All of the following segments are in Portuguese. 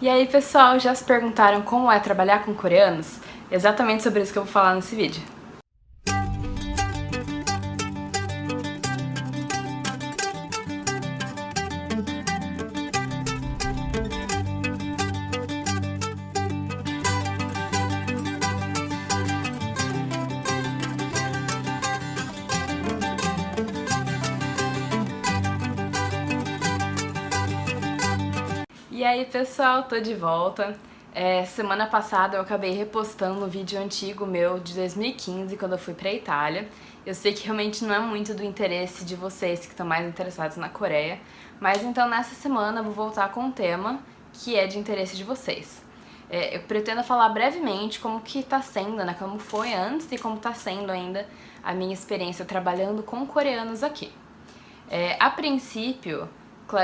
E aí, pessoal, já se perguntaram como é trabalhar com coreanos? Exatamente sobre isso que eu vou falar nesse vídeo. E aí, pessoal, tô de volta. Semana passada eu acabei repostando um vídeo antigo meu de 2015, quando eu fui pra Itália. Eu sei que realmente não é muito do interesse de vocês que estão mais interessados na Coreia, mas então nessa semana eu vou voltar com um tema que é de interesse de vocês. Eu pretendo falar brevemente como que tá sendo, né, como foi antes e como tá sendo ainda a minha experiência trabalhando com coreanos aqui. A princípio,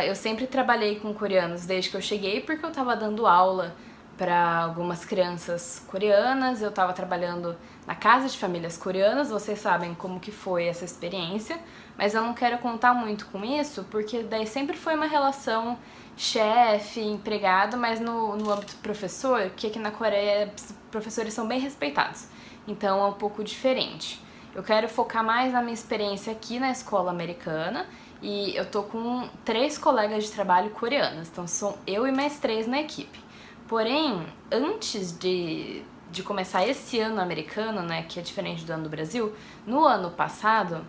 eu sempre trabalhei com coreanos desde que eu cheguei, porque eu tava dando aula para algumas crianças coreanas, eu tava trabalhando na casa de famílias coreanas, vocês sabem como que foi essa experiência, mas eu não quero contar muito com isso, porque daí sempre foi uma relação chefe, empregado, mas no âmbito professor, que aqui na Coreia professores são bem respeitados, então é um pouco diferente. Eu quero focar mais na minha experiência aqui na escola americana e eu tô com 3 colegas de trabalho coreanas, então são eu e mais 3 na equipe. Porém, antes de começar esse ano americano, né, que é diferente do ano do Brasil, no ano passado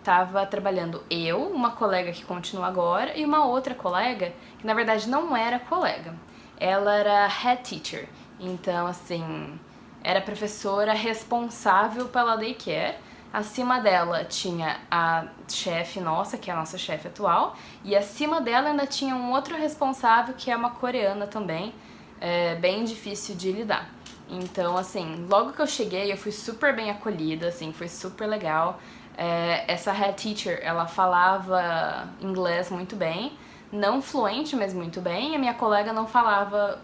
tava trabalhando eu, uma colega que continua agora, e uma outra colega que na verdade não era colega. Ela era head teacher, então assim, era professora responsável pela daycare. Acima dela tinha a chefe nossa, que é a nossa chefe atual, e acima dela ainda tinha um outro responsável, que é uma coreana também, bem difícil de lidar. Então, assim, logo que eu cheguei, eu fui super bem acolhida, assim, foi super legal. Essa head teacher, ela falava inglês muito bem, não fluente, mas muito bem, e a minha colega não falava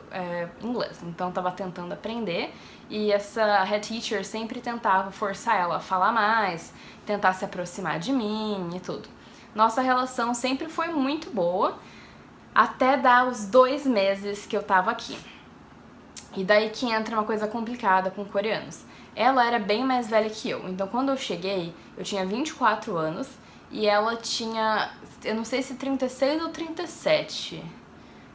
inglês, então tava tentando aprender, e essa head teacher sempre tentava forçar ela a falar mais, tentar se aproximar de mim e tudo. Nossa relação sempre foi muito boa, até dar os 2 meses que eu tava aqui. E daí que entra uma coisa complicada com coreanos. Ela era bem mais velha que eu, então quando eu cheguei, eu tinha 24 anos, e ela tinha, eu não sei se 36 ou 37.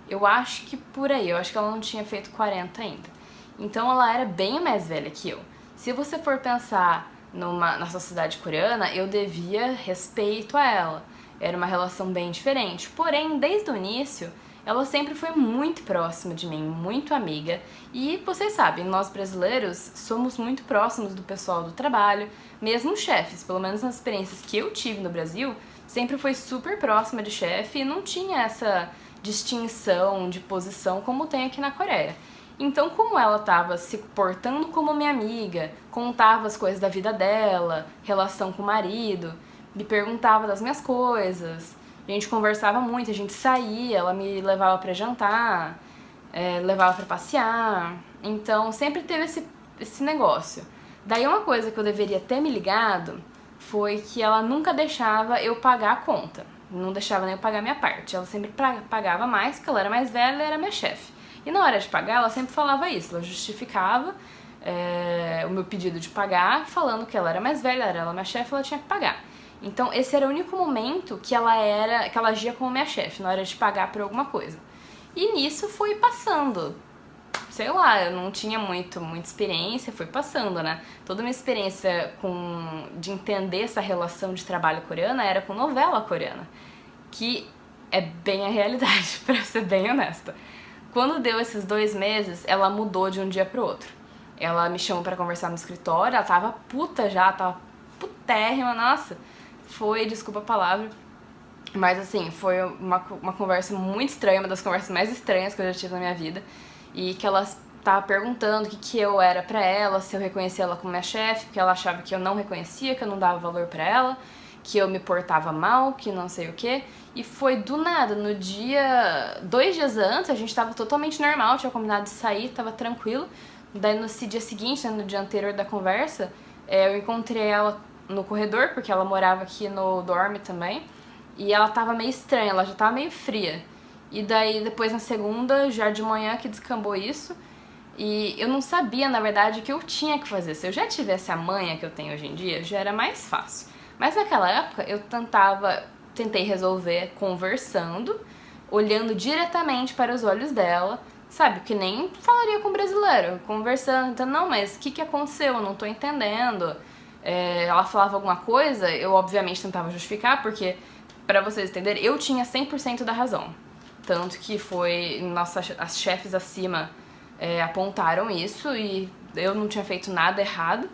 Eu acho que por aí, eu acho que ela não tinha feito 40 ainda. Então ela era bem mais velha que eu. Se você for pensar na sociedade coreana, eu devia respeito a ela. Era uma relação bem diferente. Porém, desde o início, ela sempre foi muito próxima de mim, muito amiga. E vocês sabem, nós brasileiros somos muito próximos do pessoal do trabalho, mesmo chefes, pelo menos nas experiências que eu tive no Brasil, sempre foi super próxima de chefe e não tinha essa distinção de posição como tem aqui na Coreia. Então, como ela estava se portando como minha amiga, contava as coisas da vida dela, relação com o marido, me perguntava das minhas coisas, a gente conversava muito, a gente saía, ela me levava pra jantar, levava pra passear, então sempre teve esse negócio. Daí uma coisa que eu deveria ter me ligado foi que ela nunca deixava eu pagar a conta, não deixava nem eu pagar a minha parte, ela sempre pagava mais, porque ela era mais velha e era minha chefe. E na hora de pagar, ela sempre falava isso, ela justificava o meu pedido de pagar, falando que ela era mais velha, era ela minha chefe, ela tinha que pagar. Então esse era o único momento que ela agia como minha chefe, na hora de pagar por alguma coisa. E nisso foi passando. Sei lá, eu não tinha muita experiência, foi passando, né? Toda minha experiência de entender essa relação de trabalho coreana era com novela coreana, que é bem a realidade, pra ser bem honesta. Quando deu esses 2 meses, ela mudou de um dia pro outro. Ela me chamou pra conversar no escritório, ela tava puta já, tava putérrima, nossa. Foi, desculpa a palavra, mas assim, foi uma conversa muito estranha, uma das conversas mais estranhas que eu já tive na minha vida. E que ela tava perguntando o que eu era pra ela, se eu reconhecia ela como minha chefe, porque ela achava que eu não reconhecia, que eu não dava valor pra ela, que eu me portava mal, que não sei o que. E foi do nada, no dia... 2 dias antes, a gente tava totalmente normal, tinha combinado de sair, tava tranquilo. Daí no dia seguinte, né, no dia anterior da conversa, eu encontrei ela no corredor, porque ela morava aqui no dorme também, e ela tava meio estranha, ela já tava meio fria. E daí depois na segunda, já de manhã que descambou isso. E eu não sabia, na verdade, o que eu tinha que fazer. Se eu já tivesse a manha que eu tenho hoje em dia, já era mais fácil. Mas naquela época eu tentei resolver conversando, olhando diretamente para os olhos dela, sabe? Que nem falaria com um brasileiro, conversando, então, não, mas o que aconteceu? Eu não tô entendendo. Ela falava alguma coisa, eu obviamente tentava justificar, porque, pra vocês entenderem, eu tinha 100% da razão. Tanto que foi, as chefes acima apontaram isso e eu não tinha feito nada errado.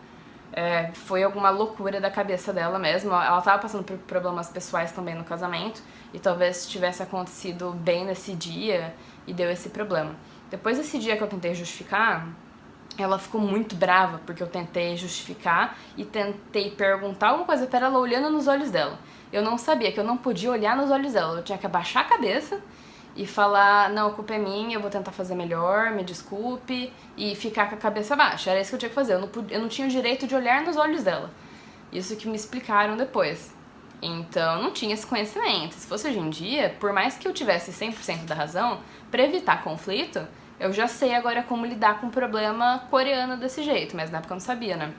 Foi alguma loucura da cabeça dela mesmo. Ela tava passando por problemas pessoais também no casamento e talvez tivesse acontecido bem nesse dia e deu esse problema. Depois desse dia que eu tentei justificar, ela ficou muito brava porque eu tentei justificar e tentei perguntar alguma coisa pra ela olhando nos olhos dela. Eu não sabia que eu não podia olhar nos olhos dela, eu tinha que abaixar a cabeça e falar, não, a culpa é minha, eu vou tentar fazer melhor, me desculpe, e ficar com a cabeça baixa. Era isso que eu tinha que fazer, eu não tinha o direito de olhar nos olhos dela. Isso que me explicaram depois. Então, eu não tinha esse conhecimento. Se fosse hoje em dia, por mais que eu tivesse 100% da razão, pra evitar conflito, eu já sei agora como lidar com um problema coreano desse jeito, mas na época eu não sabia, né?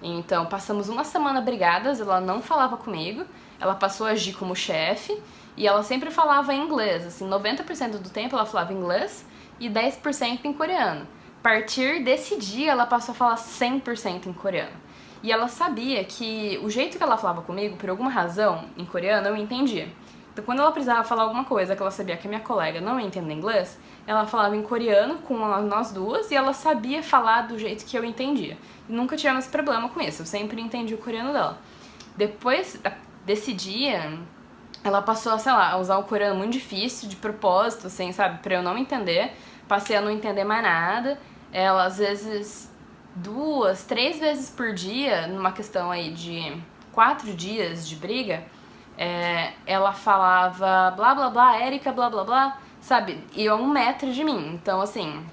Então, passamos uma semana brigadas, ela não falava comigo, ela passou a agir como chefe, e ela sempre falava em inglês, assim, 90% do tempo ela falava inglês e 10% em coreano. A partir desse dia, ela passou a falar 100% em coreano. E ela sabia que o jeito que ela falava comigo, por alguma razão, em coreano, eu entendia. Então, quando ela precisava falar alguma coisa que ela sabia que a minha colega não entende inglês, ela falava em coreano com nós duas e ela sabia falar do jeito que eu entendia. E nunca tivemos problema com isso, eu sempre entendi o coreano dela. Depois desse dia, ela passou a, sei lá, a usar um coreano muito difícil, de propósito, assim, sabe, pra eu não entender. Passei a não entender mais nada. Ela, às vezes, 2, 3 vezes por dia, numa questão aí de 4 dias de briga, ela falava blá blá blá, Erika blá blá blá, sabe, e a 1 metro de mim. Então, assim,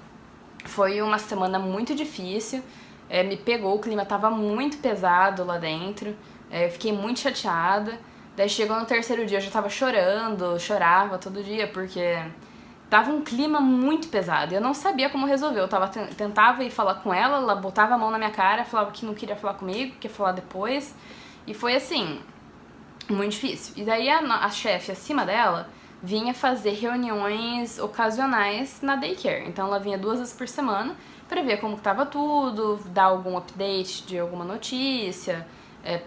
foi uma semana muito difícil, me pegou, o clima tava muito pesado lá dentro, eu fiquei muito chateada. Daí chegou no terceiro dia, eu já tava chorando, chorava todo dia, porque tava um clima muito pesado e eu não sabia como resolver. Eu tentava ir falar com ela, ela botava a mão na minha cara, falava que não queria falar comigo, que ia falar depois. E foi assim, muito difícil. E daí a chefe acima dela vinha fazer reuniões ocasionais na daycare. Então ela vinha 2 vezes por semana pra ver como que tava tudo, dar algum update de alguma notícia,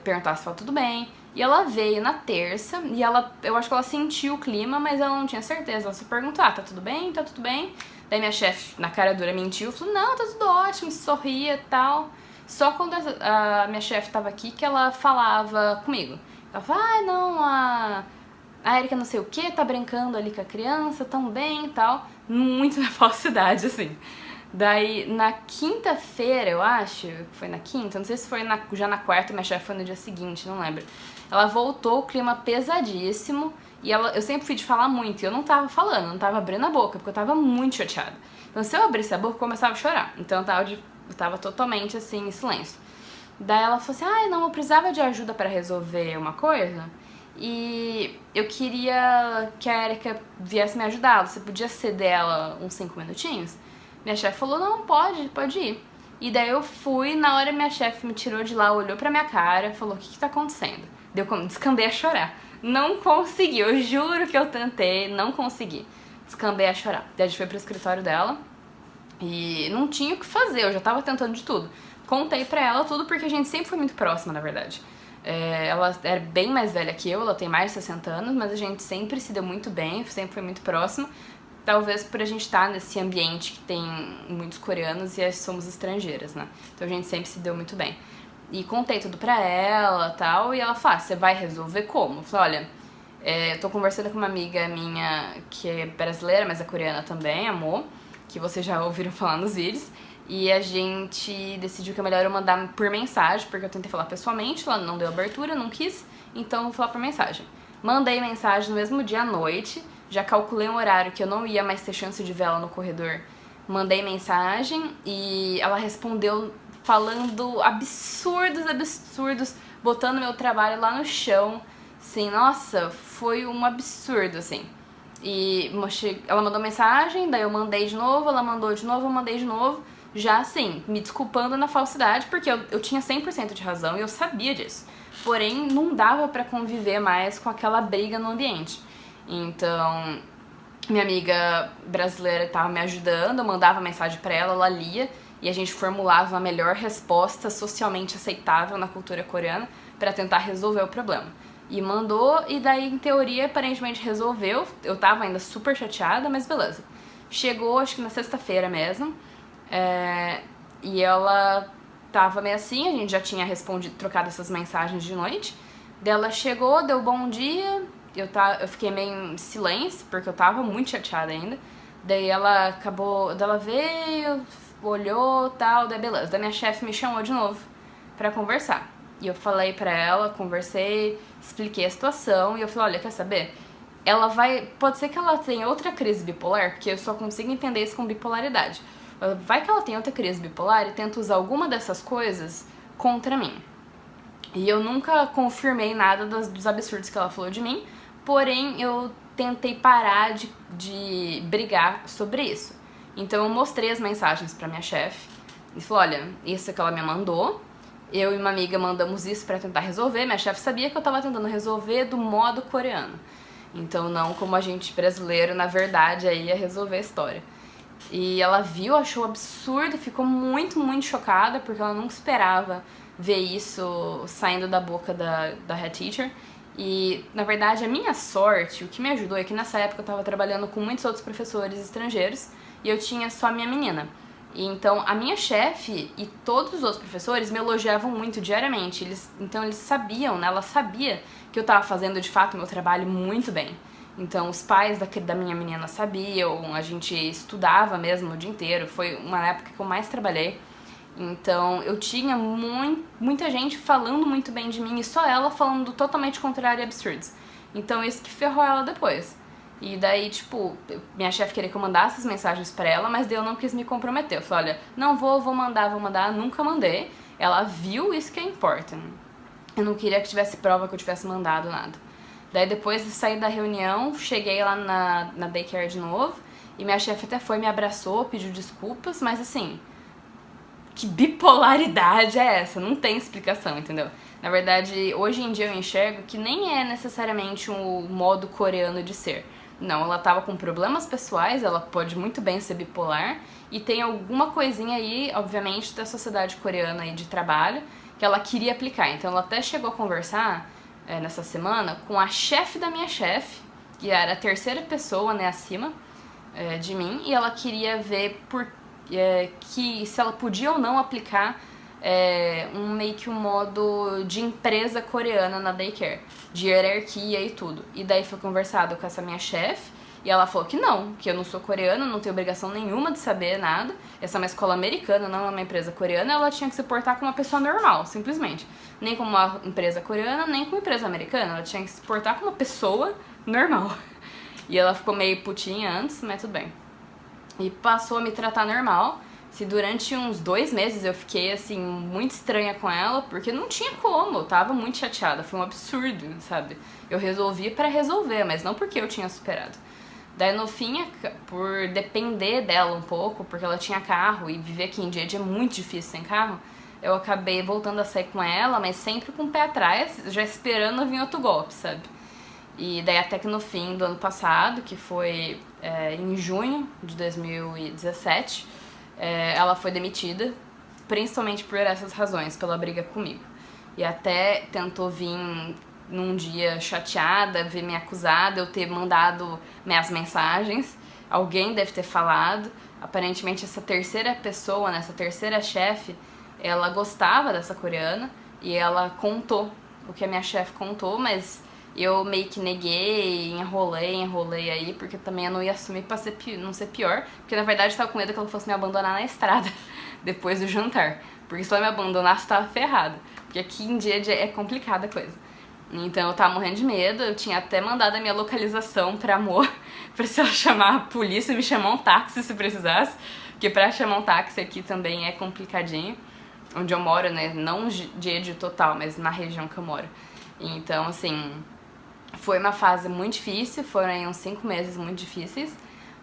perguntar se tava tudo bem. E ela veio na terça e eu acho que ela sentiu o clima, mas ela não tinha certeza. Ela só perguntou, tá tudo bem? Tá tudo bem? Daí minha chefe, na cara dura, mentiu, falou, não, tá tudo ótimo, sorria e tal. Só quando a minha chefe tava aqui que ela falava comigo. Ela falou, não, a Erika não sei o que, tá brincando ali com a criança, tão bem e tal. Muito na falsidade, assim. Daí, na quinta-feira, eu acho, foi na quinta, não sei se foi já na quarta, minha chefe foi no dia seguinte, não lembro. Ela voltou, o clima pesadíssimo, e eu sempre fui de falar muito, e eu não tava falando, não tava abrindo a boca, porque eu tava muito chateada. Então, se eu abrisse a boca, eu começava a chorar. Então, eu tava totalmente, assim, em silêncio. Daí ela falou assim, não, eu precisava de ajuda pra resolver uma coisa, e eu queria que a Erika viesse me ajudar. Você podia ceder ela uns 5 minutinhos? Minha chefe falou, não, pode ir. E daí eu fui, na hora minha chefe me tirou de lá, olhou pra minha cara, falou, o que tá acontecendo? Daí eu descambei a chorar. Não consegui, eu juro que eu tentei, não consegui. Descambei a chorar. Daí a gente foi pro escritório dela e não tinha o que fazer, eu já tava tentando de tudo. Contei pra ela tudo porque a gente sempre foi muito próxima, na verdade. Ela era bem mais velha que eu, ela tem mais de 60 anos, mas a gente sempre se deu muito bem, sempre foi muito próxima. Talvez por a gente estar nesse ambiente que tem muitos coreanos e somos estrangeiras, né? Então a gente sempre se deu muito bem. E contei tudo pra ela e tal, e ela falou, você vai resolver como? Eu falei, olha, eu tô conversando com uma amiga minha que é brasileira, mas é coreana também, amor, que vocês já ouviram falar nos vídeos, e a gente decidiu que é melhor eu mandar por mensagem, porque eu tentei falar pessoalmente, ela não deu abertura, não quis, então eu vou falar por mensagem. Mandei mensagem no mesmo dia à noite, já calculei um horário que eu não ia mais ter chance de ver ela no corredor. Mandei mensagem e ela respondeu falando absurdos, botando meu trabalho lá no chão. Assim, nossa, foi um absurdo, assim. E ela mandou mensagem, daí eu mandei de novo, ela mandou de novo, eu mandei de novo. Já assim, me desculpando na falsidade, porque eu tinha 100% de razão e eu sabia disso. Porém, não dava pra conviver mais com aquela briga no ambiente. Então, minha amiga brasileira estava me ajudando, eu mandava mensagem pra ela, ela lia e a gente formulava a melhor resposta socialmente aceitável na cultura coreana pra tentar resolver o problema. E mandou, e daí em teoria aparentemente resolveu. Eu tava ainda super chateada, mas beleza. Chegou, acho que na sexta-feira mesmo, e ela tava meio assim, a gente já tinha trocado essas mensagens de noite. Daí ela chegou, deu bom dia, eu fiquei meio em silêncio, porque eu tava muito chateada ainda. Daí ela veio, olhou e tal, daí beleza. Daí minha chefe me chamou de novo pra conversar. E eu falei pra ela, conversei, expliquei a situação, e eu falei, olha, quer saber? Pode ser que ela tenha outra crise bipolar, porque eu só consigo entender isso com bipolaridade. Vai que ela tem outra crise bipolar e tenta usar alguma dessas coisas contra mim. E eu nunca confirmei nada dos absurdos que ela falou de mim, porém eu tentei parar de brigar sobre isso. Então eu mostrei as mensagens pra minha chefe e falei, olha, isso é que ela me mandou, eu e uma amiga mandamos isso pra tentar resolver. Minha chefe sabia que eu tava tentando resolver do modo coreano, então não como a gente brasileiro, na verdade, aí ia resolver a história. E ela viu, achou absurdo, ficou muito, muito chocada, porque ela nunca esperava ver isso saindo da boca da head teacher. E, na verdade, a minha sorte, o que me ajudou é que nessa época eu tava trabalhando com muitos outros professores estrangeiros e eu tinha só a minha menina. E então, a minha chefe e todos os outros professores me elogiavam muito diariamente. Então, eles sabiam, né? Ela sabia que eu tava fazendo, de fato, o meu trabalho muito bem. Então, os pais da minha menina sabiam, a gente estudava mesmo o dia inteiro, foi uma época que eu mais trabalhei. Então, eu tinha muita gente falando muito bem de mim e só ela falando totalmente contrário e absurdos. Então, isso que ferrou ela depois. E daí, tipo, minha chefe queria que eu mandasse as mensagens pra ela, mas daí eu não quis me comprometer. Eu falei, olha, não vou mandar, nunca mandei. Ela viu, isso que é importante. Eu não queria que tivesse prova que eu tivesse mandado nada. Daí depois de sair da reunião, cheguei lá na daycare de novo, e minha chefe até foi, me abraçou, pediu desculpas, mas assim, que bipolaridade é essa? Não tem explicação, entendeu? Na verdade, hoje em dia eu enxergo que nem é necessariamente o modo coreano de ser. Não, ela tava com problemas pessoais, ela pode muito bem ser bipolar, e tem alguma coisinha aí, obviamente, da sociedade coreana aí de trabalho, que ela queria aplicar. Então ela até chegou a conversar nessa semana com a chefe da minha chefe, que era a terceira pessoa, né, acima de mim, e ela queria ver que se ela podia ou não aplicar meio que um modo de empresa coreana na daycare, de hierarquia e tudo. E daí foi conversado com essa minha chefe, e ela falou que não, que eu não sou coreana, não tenho obrigação nenhuma de saber nada. Essa é uma escola americana, não é uma empresa coreana, ela tinha que se portar como uma pessoa normal, simplesmente. Nem como uma empresa coreana, nem como uma empresa americana, ela tinha que se portar como uma pessoa normal. E ela ficou meio putinha antes, mas tudo bem. E passou a me tratar normal. Se durante uns 2 meses eu fiquei, assim, muito estranha com ela, porque não tinha como, eu tava muito chateada, foi um absurdo, sabe? Eu resolvi pra resolver, mas não porque eu tinha superado. Daí no fim, por depender dela um pouco, porque ela tinha carro e viver aqui em Jeju é muito difícil sem carro, eu acabei voltando a sair com ela, mas sempre com o pé atrás, já esperando vir outro golpe, sabe? E daí até que no fim do ano passado, que foi em junho de 2017, ela foi demitida, principalmente por essas razões, pela briga comigo. E até tentou vir num dia chateada, ver me acusada, eu ter mandado minhas mensagens, alguém deve ter falado. Aparentemente essa terceira pessoa, né, essa terceira chefe, ela gostava dessa coreana e ela contou o que a minha chefe contou, mas eu meio que neguei, enrolei aí, porque também eu não ia assumir pra não ser pior, porque na verdade eu tava com medo que ela fosse me abandonar na estrada depois do jantar, porque se ela me abandonasse eu tava ferrada, porque aqui em dia é complicada a coisa. Então eu tava morrendo de medo, eu tinha até mandado a minha localização pra Amor, pra se ela chamar a polícia e me chamar um táxi se precisasse, porque pra chamar um táxi aqui também é complicadinho, onde eu moro, né, não Jeju total, mas na região que eu moro. Então, assim, Foi uma fase muito difícil, foram aí uns 5 meses muito difíceis,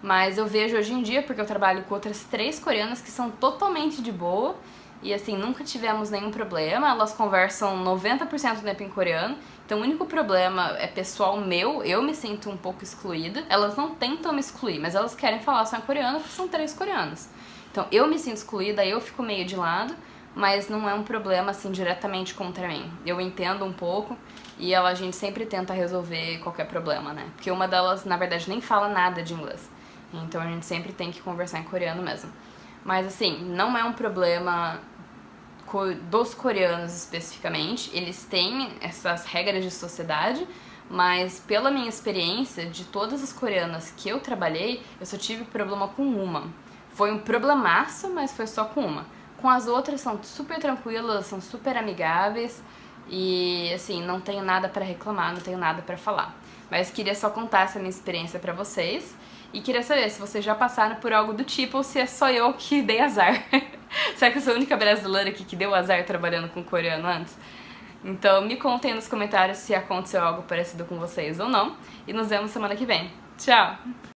mas eu vejo hoje em dia, porque eu trabalho com outras 3 coreanas que são totalmente de boa, e assim, nunca tivemos nenhum problema, elas conversam 90% do tempo em coreano, então o único problema é pessoal meu, eu me sinto um pouco excluída, elas não tentam me excluir, mas elas querem falar só em coreano porque são 3 coreanas. Então eu me sinto excluída, eu fico meio de lado, mas não é um problema assim diretamente contra mim. Eu entendo um pouco e a gente sempre tenta resolver qualquer problema, né? Porque uma delas, na verdade, nem fala nada de inglês. Então a gente sempre tem que conversar em coreano mesmo. Mas assim, não é um problema dos coreanos especificamente. Eles têm essas regras de sociedade, mas pela minha experiência, de todas as coreanas que eu trabalhei, eu só tive problema com uma. Foi um problemaço, mas foi só com uma. Com as outras são super tranquilas, são super amigáveis e assim, não tenho nada pra reclamar, não tenho nada pra falar. Mas queria só contar essa minha experiência pra vocês e queria saber se vocês já passaram por algo do tipo ou se é só eu que dei azar. Será que eu sou a única brasileira aqui que deu azar trabalhando com coreano antes? Então me contem nos comentários se aconteceu algo parecido com vocês ou não e nos vemos semana que vem. Tchau!